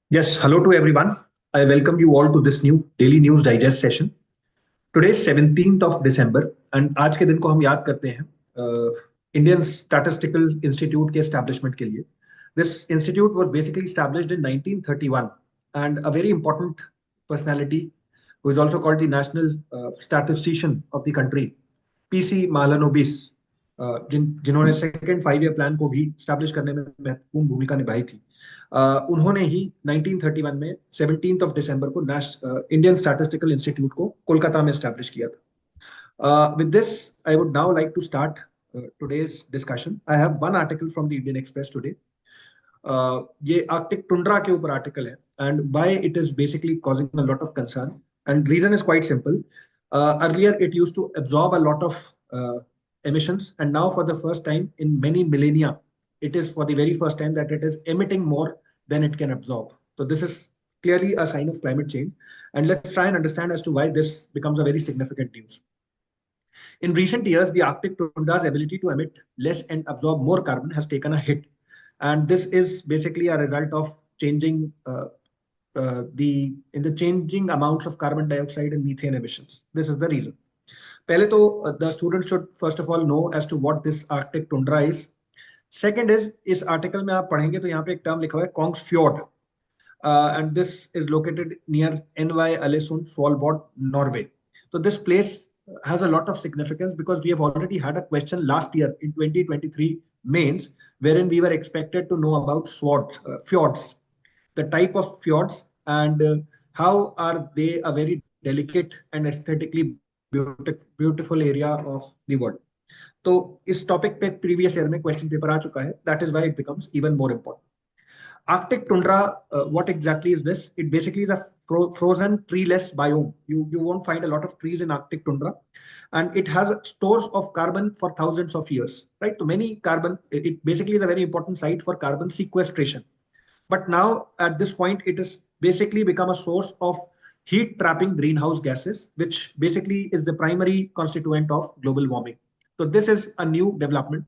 Yes, hello to everyone. I welcome you all to this new daily news digest session. Today is 17th of December and आज के दिन को हम याद करते हैं इंडियन स्टैटिस्टिकल इंस्टीट्यूट के एस्टैब्लिशमेंट के लिए. This institute was basically established in 1931 and a very important personality who is also called the national statistician of the country, PC Mahalanobis, जिन्होंने सेकेंड 5 ईयर प्लान को भी स्टैब्लिश करने में महत्वपूर्ण भूमिका निभाई थी. उन्होंने ही 1931 में 17th ऑफ दिसंबर को इंडियन स्टैटिस्टिकल इंस्टीट्यूट को कोलकाता में स्टैब्लिश किया था. With this, I would now like to start today's discussion. I have one article from the Indian Express today. ये आर्कटिक टुंड्रा के ऊपर आर्टिकल है and why it is basically causing a lot of concern. And reason is quite simple. Earlier, it used to absorb a lot of emissions, and now for the first time in many millennia, it is for the very first time that it is emitting more than it can absorb. So this is clearly a sign of climate change. And let's try and understand as to why this becomes a very significant news. In recent years, the Arctic tundra's ability to emit less and absorb more carbon has taken a hit. And this is basically a result of changing the changing amounts of carbon dioxide and methane emissions. This is the reason. पहले तो the students should first of all know as to what this Arctic tundra is. Second is, इस article में आप पढ़ेंगे तो यहाँ पे एक टर्म लिखा हुआ है कॉन्ग्स fjord, and this is located near Ny-Ålesund, Svalbard, Norway. So this place has a lot of significance because we have already had a question last year in 2023 mains wherein we were expected to know about fjords, the type of fjords, and how are they a very delicate and aesthetically beautiful area of the world. तो इस topic पे previous year में question paper आ चुका है. That is why it becomes even more important. Arctic tundra, what exactly is this? It basically is a frozen treeless biome. You won't find a lot of trees in Arctic tundra, and it has stores of carbon for thousands of years. Right? So many carbon. It basically is a very important site for carbon sequestration. But now at this point, it has basically become a source of heat trapping greenhouse gases, which basically is the primary constituent of global warming. So this is a new development.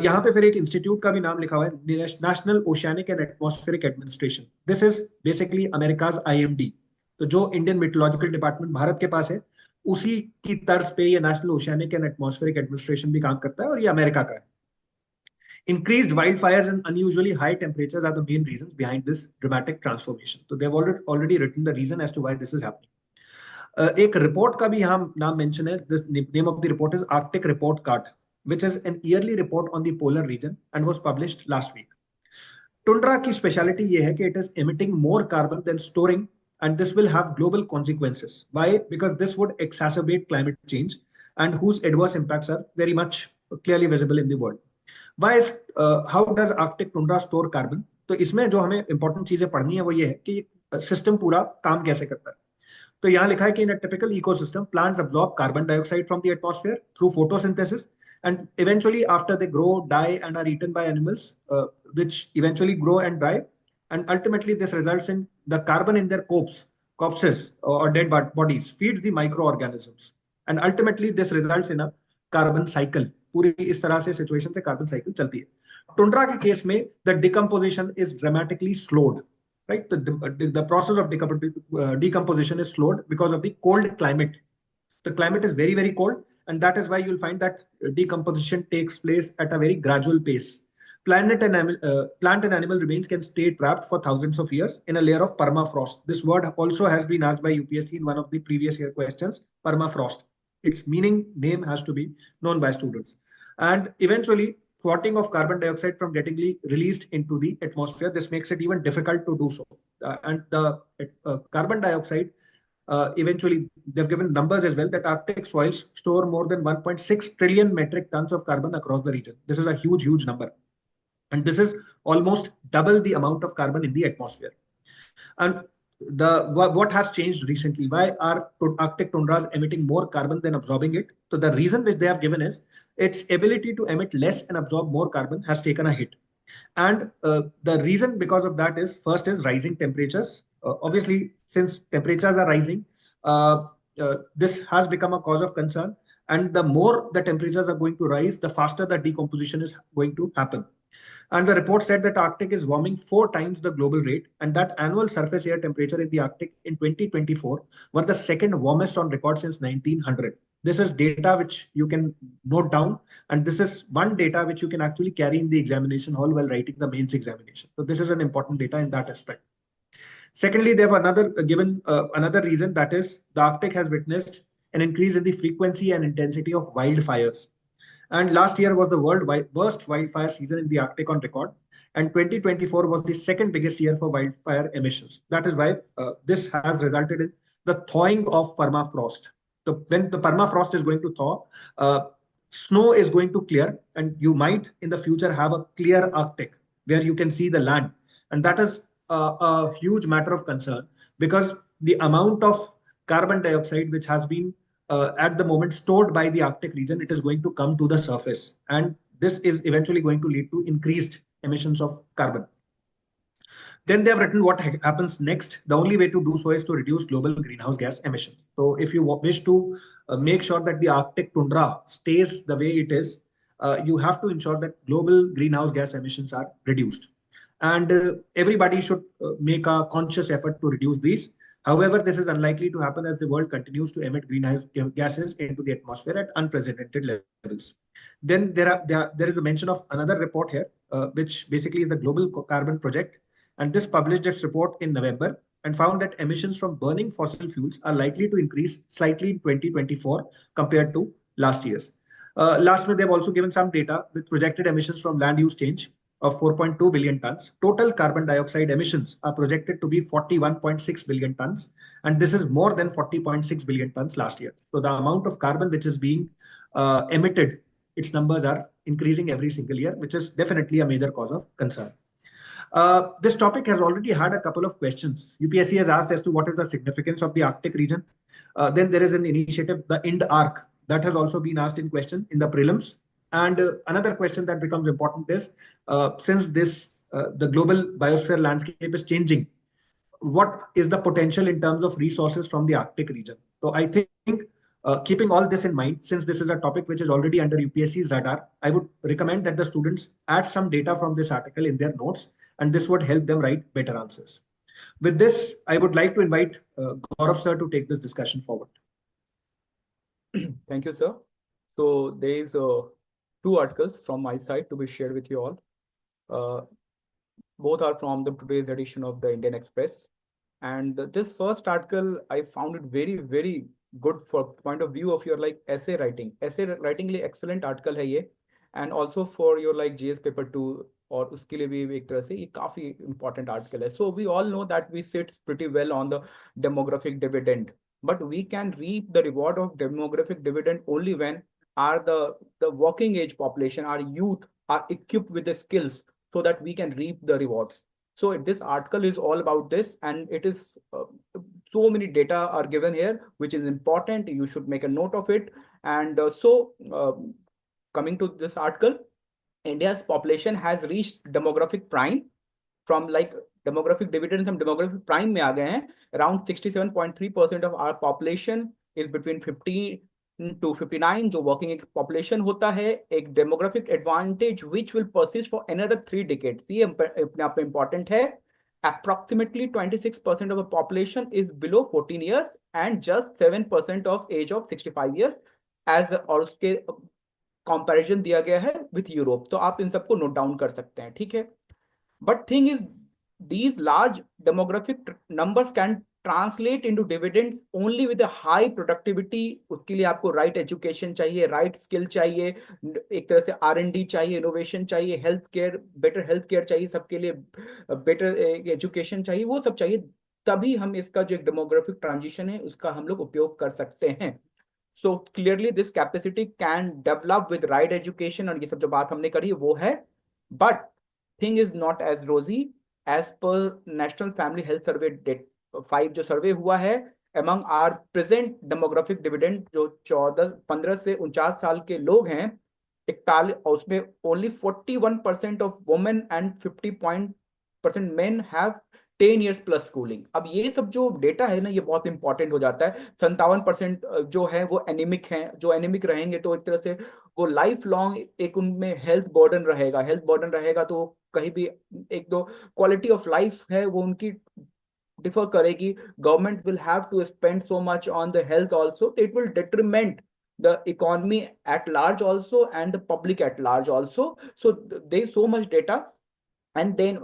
यहाँ पे फिर एक institute का भी नाम लिखा हुआ है, national oceanic and atmospheric administration. This is basically America's IMD. तो जो इंडियन मेट्रोलॉजिकल डिपार्टमेंट भारत के पास है, उसी की तर्ज पे ये national oceanic and atmospheric administration भी काम करता है और ये अमेरिका का है. Increased wildfires and unusually high temperatures are the main reasons behind this dramatic transformation. So they've already written the reason as to why this is happening. एक report का भी यहाँ नाम मेंशन है. This name of the report is Arctic Report Card, which is an yearly report on the polar region and was published last week. Tundra की speciality ये है कि it is emitting more carbon than storing, and this will have global consequences. Why? Because this would exacerbate climate change and whose adverse impacts are very much clearly visible in the world. Why is how does Arctic tundra store carbon? तो इसमें जो हमें important चीजें पढ़नी है वो ये है कि सिस्टम पूरा काम कैसे करता है. तो यहाँ लिखा है कि in a typical ecosystem plants absorb carbon dioxide from the atmosphere through photosynthesis, and eventually after they grow, die and are eaten by animals, which eventually grow and die, and ultimately this results in the carbon in their corpses or dead bodies feeds the microorganisms, and ultimately this results in a carbon cycle. पूरी इस तरह से situation से carbon cycle चलती है. Tundra के case में the decomposition is dramatically slowed. Right, the process of decomposition is slowed because of the cold climate. The climate is very, very cold, and that is why you'll find that decomposition takes place at a very gradual pace. Plant and animal remains can stay trapped for thousands of years in a layer of permafrost. This word also has been asked by UPSC in one of the previous year questions. Permafrost. Its name has to be known by students. And eventually, thwarting of carbon dioxide from getting released into the atmosphere. This makes it even difficult to do so. And the carbon dioxide, eventually, they've given numbers as well that Arctic soils store more than 1.6 trillion metric tons of carbon across the region. This is a huge, huge number. And this is almost double the amount of carbon in the atmosphere. And what has changed recently? Why are Arctic tundras emitting more carbon than absorbing it? So the reason which they have given is its ability to emit less and absorb more carbon has taken a hit. And the reason because of that is, first is rising temperatures. Obviously, since temperatures are rising, this has become a cause of concern. And the more the temperatures are going to rise, the faster the decomposition is going to happen. And the report said that Arctic is warming 4 times the global rate, and that annual surface air temperature in the Arctic in 2024 were the second warmest on record since 1900. This is data which you can note down, and this is one data which you can actually carry in the examination hall while writing the mains examination. So this is an important data in that aspect. Secondly, they have another reason, that is the Arctic has witnessed an increase in the frequency and intensity of wildfires. And last year was the worst wildfire season in the Arctic on record. And 2024 was the second biggest year for wildfire emissions. That is why this has resulted in the thawing of permafrost. So when the permafrost is going to thaw, snow is going to clear, and you might in the future have a clear Arctic where you can see the land. And that is a huge matter of concern, because the amount of carbon dioxide which has been at the moment stored by the Arctic region, it is going to come to the surface. And this is eventually going to lead to increased emissions of carbon. Then they have written what happens next. The only way to do so is to reduce global greenhouse gas emissions. So if you wish to make sure that the Arctic tundra stays the way it is, you have to ensure that global greenhouse gas emissions are reduced. And everybody should make a conscious effort to reduce these. However, this is unlikely to happen as the world continues to emit greenhouse gases into the atmosphere at unprecedented levels. Then there is a mention of another report here, which basically is the Global Carbon Project. And this published its report in November and found that emissions from burning fossil fuels are likely to increase slightly in 2024 compared to last year's. Last month, they've also given some data with projected emissions from land use change of 4.2 billion tons. Total carbon dioxide emissions are projected to be 41.6 billion tons, and this is more than 40.6 billion tons last year. So the amount of carbon which is being emitted, its numbers are increasing every single year, which is definitely a major cause of concern. This topic has already had a couple of questions. UPSC has asked as to what is the significance of the Arctic region. Then there is an initiative, the IND-ARC, that has also been asked in question in the prelims. And another question that becomes important is, since the global biosphere landscape is changing, what is the potential in terms of resources from the Arctic region? So I think keeping all this in mind, since this is a topic which is already under UPSC's radar, I would recommend that the students add some data from this article in their notes, and this would help them write better answers. With this, I would like to invite Gaurav sir to take this discussion forward. Thank you, sir. So there is two articles from my side to be shared with you all. Both are from the today's edition of the Indian Express. And this first article, I found it very, very good for point of view of your like essay writing. Essay writing लिए excellent article है ये, and also for your like GS paper 2 और उसके लिए भी एक तरह से ये काफी important article है. So we all know that we sit pretty well on the demographic dividend, but we can reap the reward of demographic dividend only when the working age population, our youth, are equipped with the skills so that we can reap the rewards. So this article is all about this, and it is so many data are given here, which is important. You should make a note of it. And coming to this article, India's population has reached demographic prime. From like demographic dividend, हम demographic prime में आ गए हैं. Around 67.3% of our population is between 50 to 59, जो working age population होता है. एक demographic advantage which will persist for another 3 decades. ये अपने आप में important है. Approximately 26% of the population is below 14 years and just 7% of age of 65 years, as और उसके comparison दिया गया है with Europe. तो आप इन सबको note down कर सकते हैं, ठीक है. But thing is, these large demographic numbers can translate into dividends only with a high productivity. उसके लिए आपको right education चाहिए, right skill चाहिए, एक तरह से R&D चाहिए, innovation चाहिए, healthcare, better healthcare चाहिए, सबके लिए better education चाहिए, वो सब चाहिए. तभी हम इसका जो एक demographic transition है उसका हम लोग उपयोग कर सकते हैं. So clearly this capacity can develop with right education, और ये सब जो बात हमने करी वो है. But thing is not as rosy. As per National Family Health Survey 5 जो सर्वे हुआ है, among our present demographic dividend, जो 15 से 49 साल के लोग हैं, 41, उसमें only 41% of women and 50% men have 10 years plus schooling. अब ये सब जो डेटा है ना, ये बहुत इंपॉर्टेंट हो जाता है। 57% जो है वो एनीमिक हैं, जो एनीमिक रहेंगे तो एक तरह से वो लाइफ लॉन्ग एक उनमें हेल्थ बर्डन रहेगा। हेल्थ बर्डन रहेगा तो कहीं भी एक दो क्वालिटी ऑफ लाइफ है वो उनकी डिफर करेगी। Government will have to spend so much on the health also, it will detriment the economy at large also and the public at large also. So there is so much data। And then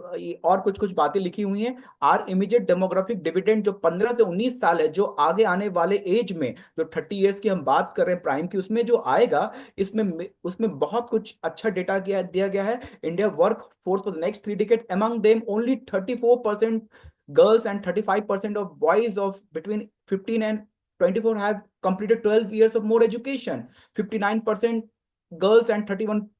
और कुछ कुछ बातें लिखी हुई हैं। Are immediate demographic dividend जो 15 से 19 साल है, जो आगे आने वाले एज में जो 30 इयर्स की हम बात कर रहे हैं प्राइम की, उसमें जो आएगा, इसमें उसमें बहुत कुछ अच्छा डेटा दिया गया है। India work force for the next 3 decades, among them only 34% girls and 35% of boys of between 15 and 24 have completed 12 years of more education, 59% girls and 31%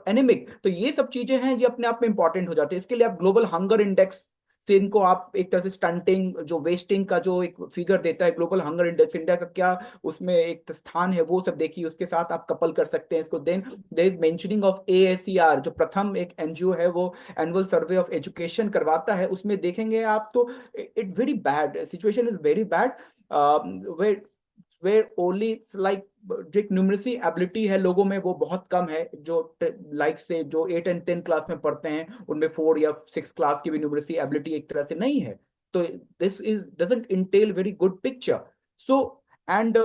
anaemic. तो ये सब चीजें हैं, ये अपने आप में इंपॉर्टेंट हो जाते हैं। इसके लिए आप ग्लोबल हंगर इंडेक्स से इनको आप एक तरह से स्टंटिंग जो वेस्टिंग का जो एक फिगर देता है ग्लोबल हंगर इंडेक्स, इंडिया का क्या उसमें एक स्थान है, वो सब देखिए, उसके साथ आप कपल कर सकते हैं इसको। Then there is mentioning of AACR, जो प्रथम एक एनजीओ है, वो एनुअल सर्वे ऑफ एजुकेशन करवाता है। उसमें देखेंगे आप तो it very bad, situation is very bad, where only like जो एक न्यूमरेसी एबिलिटी है लोगों में वो बहुत कम है। जो लाइक से जो 8 and 10 क्लास में पढ़ते हैं उनमें 4 या 6 क्लास की भी न्यूमरेसी एबिलिटी एक तरह से नहीं है। तो this is doesn't Intel very good picture. So and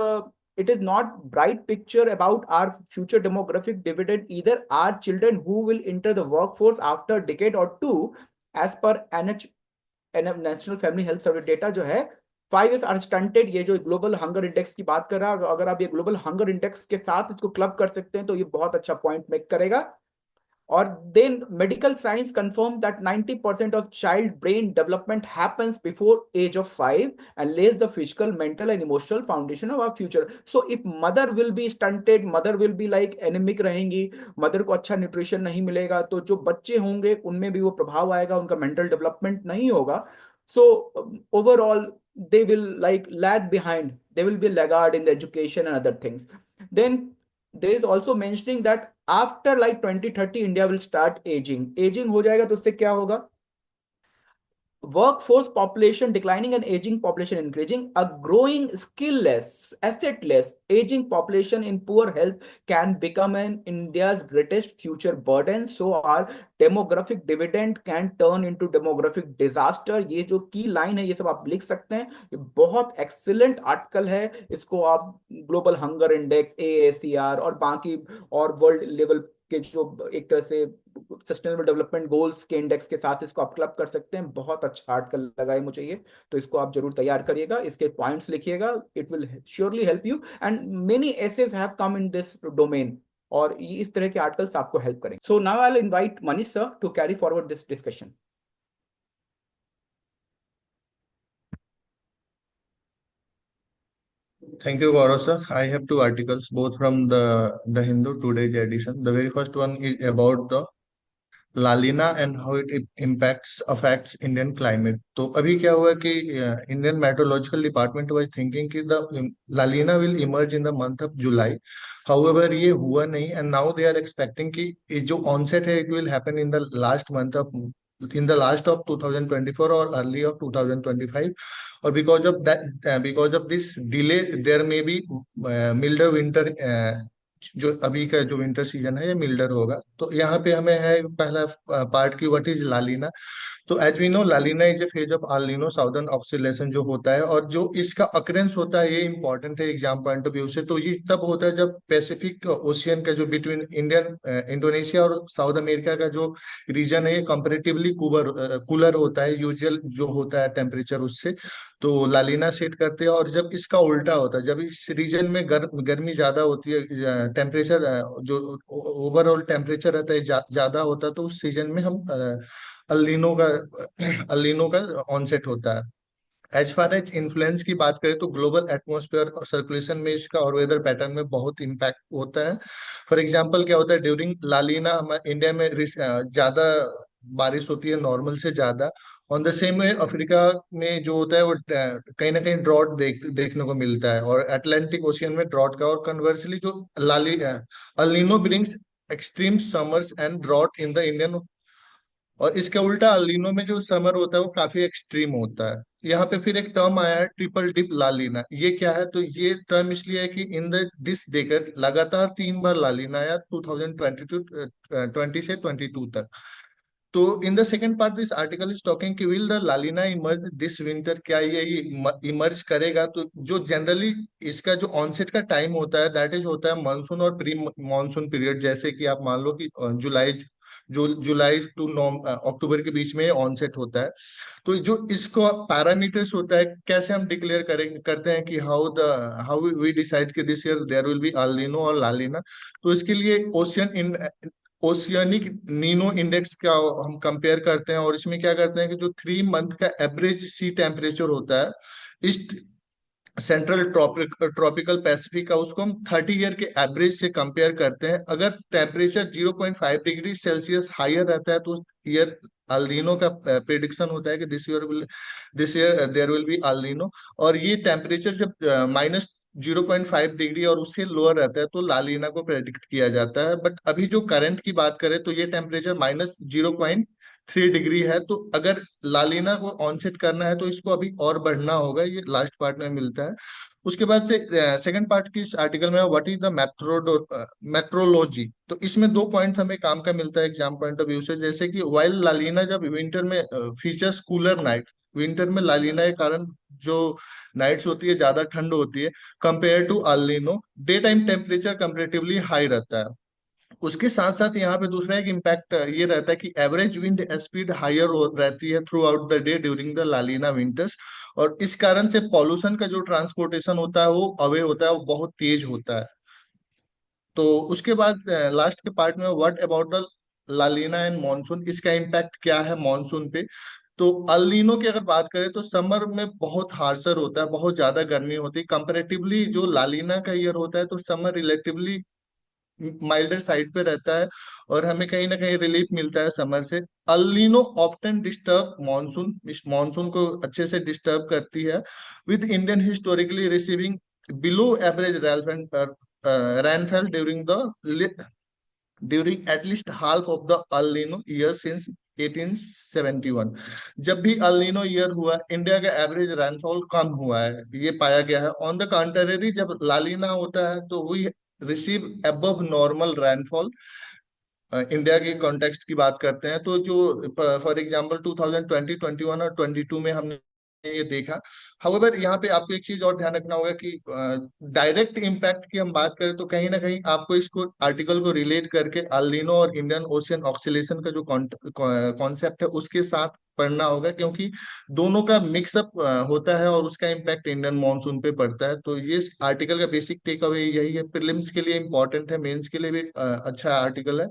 it is not bright picture about our future demographic dividend either। Our children who will enter the workforce after a decade or two, as per national family health survey data जो है, 5 years are stunted. ये जो global hunger index की बात कर रहा है, अगर आप ये ग्लोबल हंगर इंडेक्स के साथ इसको क्लब कर सकते हैं तो ये बहुत अच्छा पॉइंट मेक करेगा। और then medical science confirm that 90% of child brain development happens before age of 5 and lays the physical mental and emotional foundation of our future. So if mother will be stunted, mother will be like anaemic रहेंगी, mother को अच्छा nutrition नहीं मिलेगा, तो जो बच्चे होंगे उनमें भी वो प्रभाव आएगा, उनका मेंटल डेवलपमेंट नहीं होगा। So overall, they will like lag behind. They will be laggard in the education and other things. Then there is also mentioning that after like 2030, India will start aging. Aging हो जाएगा तो उससे क्या होगा? Workforce population declining and aging population increasing, a growing skill-less, asset-less, aging population in poor health can become an India's greatest future burden. So our demographic dividend can turn into demographic disaster। ये जो की line है ये सब आप लिख सकते हैं, ये बहुत एक्सीलेंट आर्टिकल है। इसको आप ग्लोबल हंगर इंडेक्स, AACR और बाकी और वर्ल्ड लेवल के जो एक तरह से सस्टेनेबल डेवलपमेंट गोल्स के इंडेक्स के साथ इसको आप क्लब कर सकते हैं। बहुत अच्छा आर्टिकल लगा है मुझे ये, तो इसको आप जरूर तैयार करिएगा, इसके पॉइंट्स लिखिएगा, it will surely help you and many essays have come in this domain, और इस तरह के आर्टिकल्स आपको हेल्प करेंगे। So now I will invite Manish sir to carry forward this discussion. Thank you, Gaurav sir. I have two articles, both from the Hindu today's edition. The very first one is about the La Nina and how it affects Indian climate. तो अभी क्या हुआ कि Indian Meteorological Department was thinking कि the La Nina will emerge in the month of July. However, ये हुआ नहीं, and now they are expecting कि ये जो onset है it will happen in the last month of in the last of 2024 or early of 2025. or because of this delay there may be milder winter, जो अभी का जो winter season है ये मिल्डर होगा। तो यहाँ पे हमें है पहला पार्ट की व्हाट इज लालिना। तो as we know La Nina is a phase of El Nino southern oscillation जो होता है, और जो इसका अक्रेंस होता है ये इंपॉर्टेंट है एग्जाम पॉइंट ऑफ व्यू से। तो ये तब होता है जब पैसिफिक ओशियन का जो बिटवीन इंडोनेशिया और साउथ अमेरिका का जो रीजन है ये कंपेरेटिवली कूलर होता है यूजुअल जो होता है टेम्परेचर उससे। तो लालिना सेट करते हैं, और जब इसका उल्टा होता है, जब इस रीजन में गर्मी ज्यादा होती है, टेम्परेचर जो ओवरऑल टेम्परेचर रहता है ज्यादा होता है, तो उस सीजन में हम अल्लीनो का ऑनसेट होता है। एज फार एज इन्फ्लुएंस की बात करें तो ग्लोबल एटमॉस्फेयर और सर्कुलेशन में इसका और वेदर पैटर्न में बहुत इम्पैक्ट होता है। फॉर एग्जांपल क्या होता है, ड्यूरिंग लालिना हमारे इंडिया में ज्यादा बारिश होती है नॉर्मल से ज्यादा। On the same way Africa में जो होता है वो कहीं ना कहीं ड्रॉट देखने को मिलता है, और अटलांटिक ओशियन में ड्रॉट का। और कन्वर्सली जो El Nino brings extreme summers and drought in the Indian और इसके उल्टा अल्नीनो में जो समर होता है वो काफी एक्सट्रीम होता है। यहाँ पे फिर एक टर्म आया है ट्रिपल डिप लालीना। ये क्या है? तो ये टर्म इसलिए है कि इन द दिस डेकेड लगातार 3 बार लालीना आया, 2020 से 22 तक। तो in the second part this article is talking कि will the La Nina emerge this winter, क्या ये इमर्ज करेगा? तो जो जनरली इसका जो ऑनसेट का टाइम होता है दैट इज होता है मानसून और प्री मानसून पीरियड। जैसे कि आप मान लो कि जुलाई टू अक्टूबर के बीच में ऑनसेट होता है। तो जो इसको पैरामीटर्स होता है, कैसे हम डिक्लेयर करेंगे करते हैं कि हाउ वी डिसाइड कि this year there will be El Nino और लालिना। तो इसके लिए ओशियनिक नीनो इंडेक्स का हम कंपेयर करते हैं, और इसमें क्या करते हैं कि जो 3 मंथ का एवरेज सी टेम्परेचर होता है ईस्ट सेंट्रल ट्रॉपिकल पैसिफिक का, उसको हम 30 ईयर के एवरेज से कंपेयर करते हैं। अगर टेम्परेचर 0.5 डिग्री सेल्सियस हायर रहता है तो उस ईयर अल्नीनो का प्रेडिक्शन होता है कि this year there will be El Nino. और ये टेम्परेचर जब -0.5 डिग्री और उससे लोअर रहता है तो लालीना को प्रेडिक्ट किया जाता है। बट अभी जो करंट की बात करें तो ये टेम्परेचर -0.3 डिग्री है। तो अगर लालीना को ऑनसेट करना है तो इसको अभी और बढ़ना होगा। ये लास्ट पार्ट में मिलता है। उसके बाद से सेकंड पार्ट की इस आर्टिकल में व्हाट इज द मेट्रोलॉजी। तो इसमें 2 पॉइंट हमें काम का मिलता है एग्जाम पॉइंट ऑफ व्यू से। जैसे कि वाइल लालीना जब विंटर में फीचर्स कूलर नाइट, विंटर में लालीना के कारण जो नाइट्स होती है ज्यादा ठंड होती है compare to El Nino, day time temperature comparatively high रहता है। उसके साथ साथ यहाँ पे दूसरा एक इम्पैक्ट ये रहता है कि एवरेज विंड स्पीड हायर रहती है throughout the day during the La Nina winters. और इस कारण से पॉल्यूशन का जो ट्रांसपोर्टेशन होता है वो अवे होता है, वो बहुत तेज होता है। तो उसके बाद लास्ट के पार्ट में what about the La Nina and monsoon, इसका इम्पैक्ट क्या है मॉनसून पे। तो अल नीनो की अगर बात करें तो समर में बहुत हार्शर होता है, बहुत ज्यादा गर्मी होती है कंपेरेटिवली। जो लालीना का ईयर होता है तो समर रिलेटिवली माइल्डर साइड पे रहता है और हमें कहीं ना कहीं रिलीफ मिलता है समर से। El Nino often disturb monsoon, इस मॉनसून को अच्छे से डिस्टर्ब करती है, with Indian historically receiving below average rainfall during at least half of the El Nino year since 1871। जब भी अल नीनो ईयर हुआ इंडिया का एवरेज रेनफॉल कम हुआ है, ये पाया गया है। ऑन द कंट्रेरी जब लालीना होता है तो we receive above normal rainfall. India के कॉन्टेक्स्ट की बात करते हैं तो जो फॉर एग्जांपल 2020, 21 और 22 में हमने ये देखा। हाउएवर यहाँ पे आपको एक चीज और ध्यान रखना होगा कि डायरेक्ट इम्पैक्ट की हम बात करें तो कहीं ना कहीं आपको इसको आर्टिकल को रिलेट करके अल नीनो और इंडियन ओशियन ऑक्सीलेशन का जो कॉन्सेप्ट है उसके साथ पढ़ना होगा, क्योंकि दोनों का मिक्सअप होता है और उसका इम्पैक्ट इंडियन मानसून पे पड़ता है। तो ये आर्टिकल का बेसिक टेक अवे यही है। प्रीलिम्स के लिए इंपॉर्टेंट है, मेंस के लिए भी अच्छा आर्टिकल है।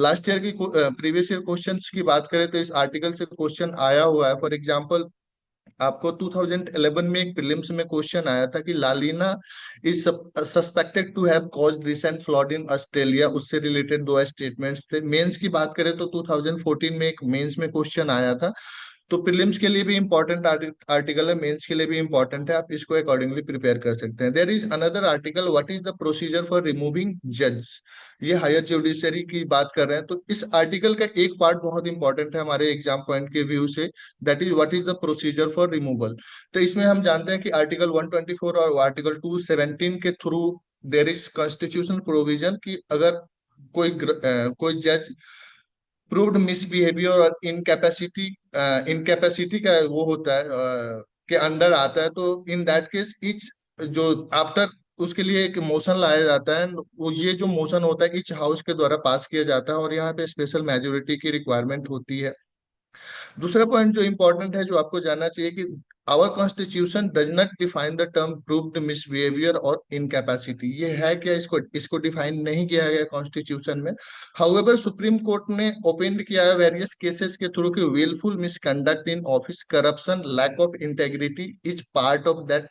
लास्ट ईयर की प्रीवियस ईयर क्वेश्चंस की बात करें तो इस आर्टिकल से क्वेश्चन आया हुआ है। फॉर एग्जांपल आपको 2011 में एक प्रीलिम्स में क्वेश्चन आया था कि La Nina is suspected to have caused recent flood in Australia, उससे रिलेटेड दो स्टेटमेंट्स थे। मेंस की बात करें तो 2014 में एक मेंस में क्वेश्चन आया था। तो प्रीलिम्स के लिए भी इंपॉर्टेंट आर्टिकल है, मेंस के लिए भी इंपॉर्टेंट है, आप इसको अकॉर्डिंगली प्रिपेयर कर सकते हैं। There is another article what is the procedure for removing जज, ये हायर जुडिशरी की बात कर रहे हैं। तो इस आर्टिकल का एक पार्ट बहुत इंपॉर्टेंट है हमारे एग्जाम पॉइंट के व्यू से, that is what is the procedure for removal. तो इसमें हम जानते हैं कि आर्टिकल 124 और आर्टिकल 217 के through their is constitutional provision कि अगर कोई जज प्रूव्ड मिसबिहेवियर और इनकैपेसिटी का वो होता है के अंडर आता है, तो इन दैट केस इच जो आफ्टर उसके लिए एक मोशन लाया जाता है। वो ये जो मोशन होता है इच हाउस के द्वारा पास किया जाता है और यहाँ पे स्पेशल मेजोरिटी की रिक्वायरमेंट होती है। दूसरा पॉइंट जो इंपॉर्टेंट है जो आपको जानना चाहिए कि our constitution does not define the term proved misbehaviour और इनकैपेसिटी। ये है क्या? इसको डिफाइन नहीं किया गया कॉन्स्टिट्यूशन में। हाउएवर सुप्रीम कोर्ट ने ओपन किया है वेरियस केसेस के थ्रू कि wilful misconduct in office, corruption, lack of integrity is part of that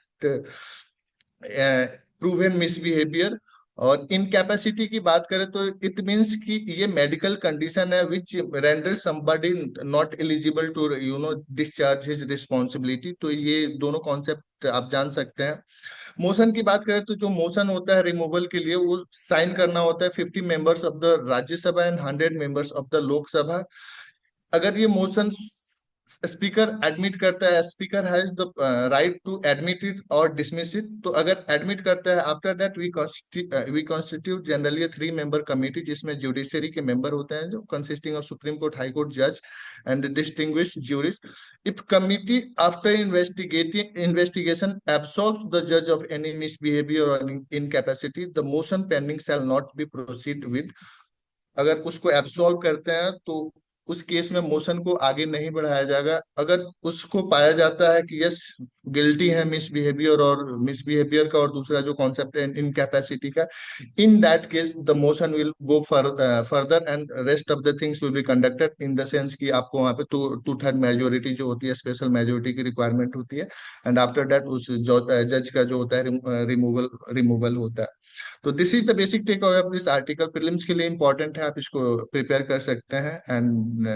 proven misbehaviour. और इनकैपेसिटी की बात करें तो इट मींस कि ये मेडिकल कंडीशन है which render somebody not eligible to discharge his responsibility. तो ये दोनों कॉन्सेप्ट आप जान सकते हैं। मोशन की बात करें तो जो मोशन होता है रिमूवल के लिए वो साइन करना होता है 50 members of the Rajya Sabha and 100 members of the Lok Sabha. अगर ये मोशन स्पीकर एडमिट करता है, speaker has the right to admit it और डिसमिस इट। तो अगर एडमिट करता है, after that we constitute generally 3 member committee, जिसमें जुडिशरी के मेंबर होते हैं, जो consisting of supreme court, high court जज and distinguished juries. If committee after investigation absolves the judge of any misbehavior or incapacity, the motion pending shall not be proceed with। अगर उसको absolve करते हैं तो उस केस में motion को आगे नहीं बढ़ाया जाएगा। अगर उसको पाया जाता है कि यस गिल्टी है मिसबिहेवियर का और दूसरा जो कॉन्सेप्ट है इनकैपेसिटी का, in that case the motion will go further and rest of the things will be conducted in the sense कि आपको वहां पे 2/3 मेजोरिटी जो होती है, स्पेशल मेजोरिटी की रिक्वायरमेंट होती है, एंड आफ्टर दैट उस जज का जो होता है रिमूवल होता है। तो this is the basic take away of this article. Prelims के लिए इंपॉर्टेंट है, आप इसको प्रिपेयर कर सकते हैं। And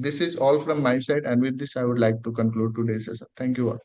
this is all from my side, and with this I would like to conclude today session. Thank you all.